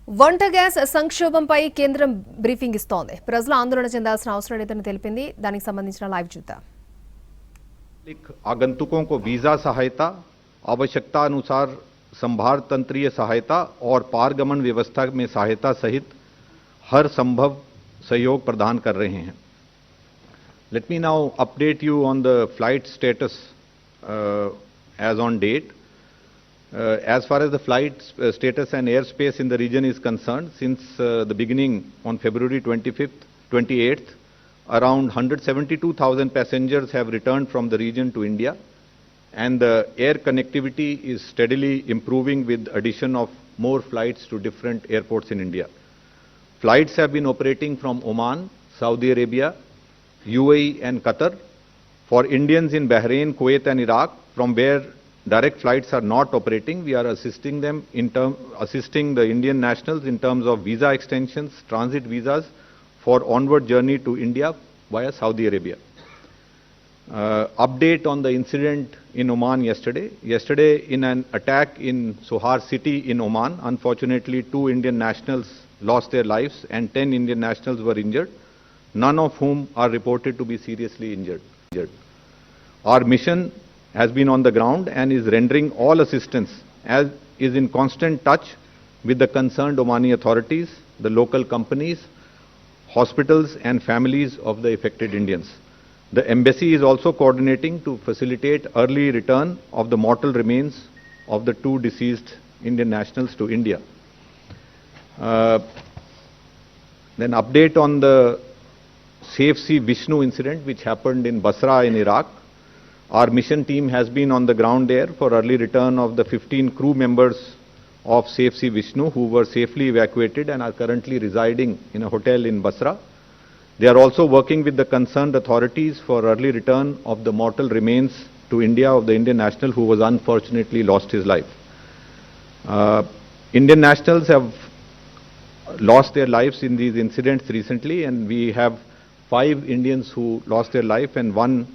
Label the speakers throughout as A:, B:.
A: వంట గ్యాస్ సంక్షోభంపై కేంద్రం బ్రీఫింగ్ ఇస్తోంది. ప్రజలు ఆందోళన చెందాల్సిన అవసరం లేదని తెలిపింది. దానికి సంబంధించిన లైవ్ చూద్దాం.
B: आगंतुकों को वीजा सहायता, आवश्यकता अनुसार संभार तंत्रीय सहायता और पारगमन व्यवस्था में सहायता सहित हर संभव सहयोग प्रदान कर रहे हैं. Let me now update you on the flight status as on date. As far as the flight status and airspace in the region is concerned, since the beginning on February 25th, 28th, around 172,000 passengers have returned from the region to India, and the air connectivity is steadily improving with addition of more flights to different airports in India. Flights have been operating from Oman, Saudi Arabia, UAE and Qatar. For Indians in Bahrain, Kuwait and Iraq, from where direct flights are not operating, we are assisting the Indian nationals in terms of visa extensions, transit visas for onward journey to India via Saudi Arabia. Update on the incident in Oman yesterday. Yesterday, in an attack in Sohar city in Oman, unfortunately 2 Indian nationals lost their lives and 10 Indian nationals were injured, none of whom are reported to be seriously injured. Our mission has been on the ground and is rendering all assistance, as is in constant touch with the concerned Omani authorities, the local companies, hospitals and families of the affected Indians. The embassy is also coordinating to facilitate early return of the mortal remains of the 2 deceased Indian nationals to India. Then update on the Safe Sea Vishnu incident which happened in Basra in Iraq. Our mission team has been on the ground there for early return of the 15 crew members of Safe Sea Vishnu who were safely evacuated and are currently residing in a hotel in Basra. They are also working with the concerned authorities for early return of the mortal remains to India of the Indian national who was unfortunately lost his life. Indian nationals have lost their lives in these incidents recently, and we have 5 Indians who lost their life and 1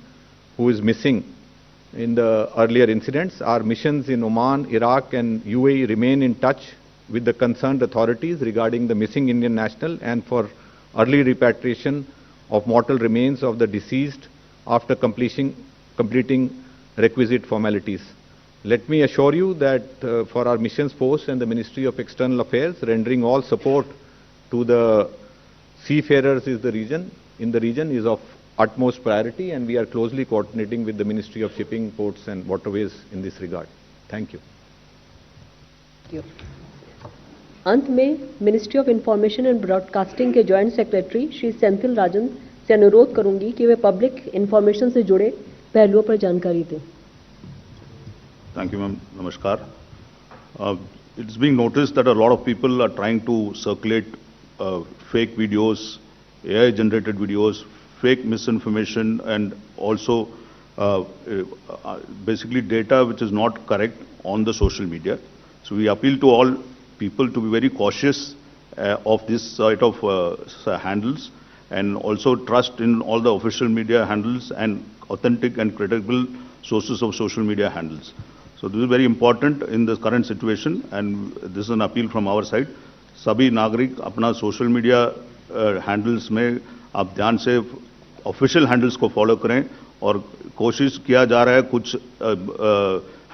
B: who is missing in the earlier incidents. Our missions in Oman, Iraq and UAE remain in touch with the concerned authorities regarding the missing Indian national and for early repatriation of mortal remains of the deceased after completing requisite formalities. Let me assure you that for our missions post and the Ministry of External Affairs, rendering all support to the seafarers in the region is of utmost priority, and we are closely coordinating with the Ministry of Shipping, Ports and Waterways in this regard. Thank you.
C: अंत में ministry of information and broadcasting के joint secretary Shri Senthil राजन से अनुरोध करूंगी कि वे public information से जुड़े पहलुओं पर जानकारी दें.
D: Thank you, ma'am. Namaskar. It's being noticed that a lot of people are trying to circulate fake videos, AI-generated videos, fake misinformation, and also basically data which is not correct on the social media. So we appeal to all people to be very cautious of this sort of handles, and also trust in all the official media handles and authentic and credible sources of social media handles. So this is very important in the current situation, and this is an appeal from our side. सभी नागरिक अपना social media handles में आप ध्यान से official handles को follow करें, और कोशिश किया जा रहा है कुछ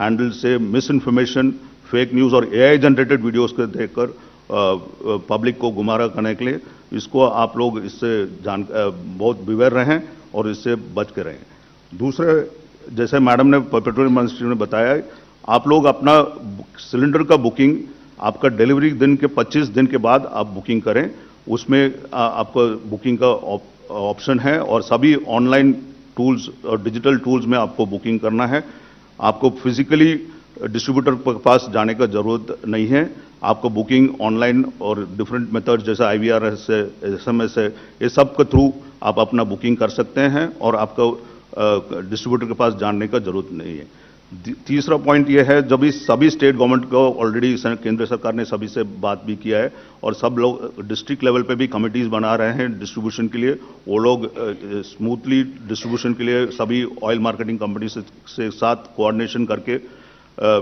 D: हैंडल्स से मिस इन्फॉर्मेशन, फेक न्यूज़ और एआई जनरेटेड वीडियोस को देखकर पब्लिक को गुमराह करने के लिए. इसको आप लोग इससे बहुत बिवेर रहें और इससे बच के रहें. दूसरे, जैसे मैडम ने पेट्रोलियम मिनिस्ट्री ने बताया, आप लोग अपना सिलेंडर का बुकिंग आपका डिलीवरी दिन के 25 दिन के बाद आप बुकिंग करें. उसमें आपको बुकिंग का ऑप्शन है, और सभी ऑनलाइन टूल्स और डिजिटल टूल्स में आपको बुकिंग करना है. आपको फिजिकली डिस्ट्रीब्यूटर के पास जाने का जरूरत नहीं है. आपको बुकिंग ऑनलाइन और डिफरेंट मेथड जैसे IVRS है, SMS है, ये सब के थ्रू आप अपना बुकिंग कर सकते हैं, और आपको डिस्ट्रीब्यूटर के पास जाने का जरूरत नहीं है. तीसरा पॉइंट ये है, जब इस सभी स्टेट गवर्नमेंट को ऑलरेडी केंद्र सरकार ने सभी से बात भी किया है, और सब लोग डिस्ट्रिक्ट लेवल पे भी कमिटीज बना रहे हैं डिस्ट्रीब्यूशन के लिए. वो लोग स्मूथली डिस्ट्रीब्यूशन के लिए सभी ऑयल मार्केटिंग कंपनी से साथ कोऑर्डिनेशन करके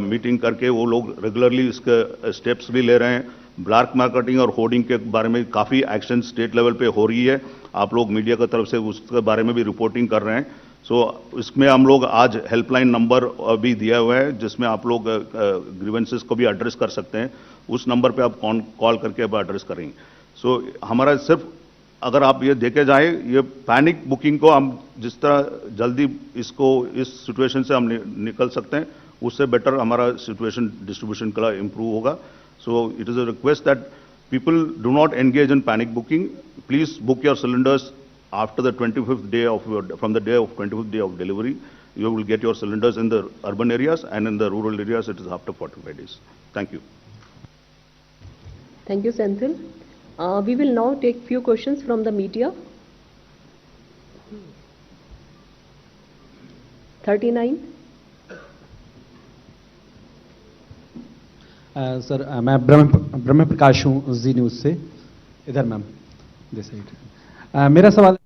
D: मीटिंग करके वो लोग रेगुलरली इसके स्टेप्स भी ले रहे हैं. ब्लैक मार्केटिंग और होर्डिंग के बारे में काफ़ी एक्शन स्टेट लेवल पे हो रही है। आप लोग मीडिया की तरफ से उसके बारे में भी रिपोर्टिंग कर रहे हैं। सो इसमें हम लोग आज हेल्पलाइन नंबर भी दिया हुआ है, जिसमें आप लोग ग्रीवेंसेस को भी एड्रेस कर सकते हैं। उस नंबर पे आप कॉल करके अब एड्रेस करेंगे। सो हमारा सिर्फ, अगर आप ये देखे जाए, ये पैनिक बुकिंग को हम जिस तरह जल्दी इसको इस सिचुएशन से हम निकल सकते हैं, उससे बेटर हमारा सिचुएशन डिस्ट्रीब्यूशन का इम्प्रूव होगा। So it is a request that people do not engage in panic booking. Please book your cylinders after the 25th day from the day of 25th day of delivery. You will get your cylinders in the urban areas, and in the rural areas it is after 45 days. Thank you.
C: Thank you, Senthil. We will now take few questions from the media. 39.
E: Sir मैं ब्रह्म प्रकाश हूँ जी news से, इधर ma'am this side. मेरा सवाल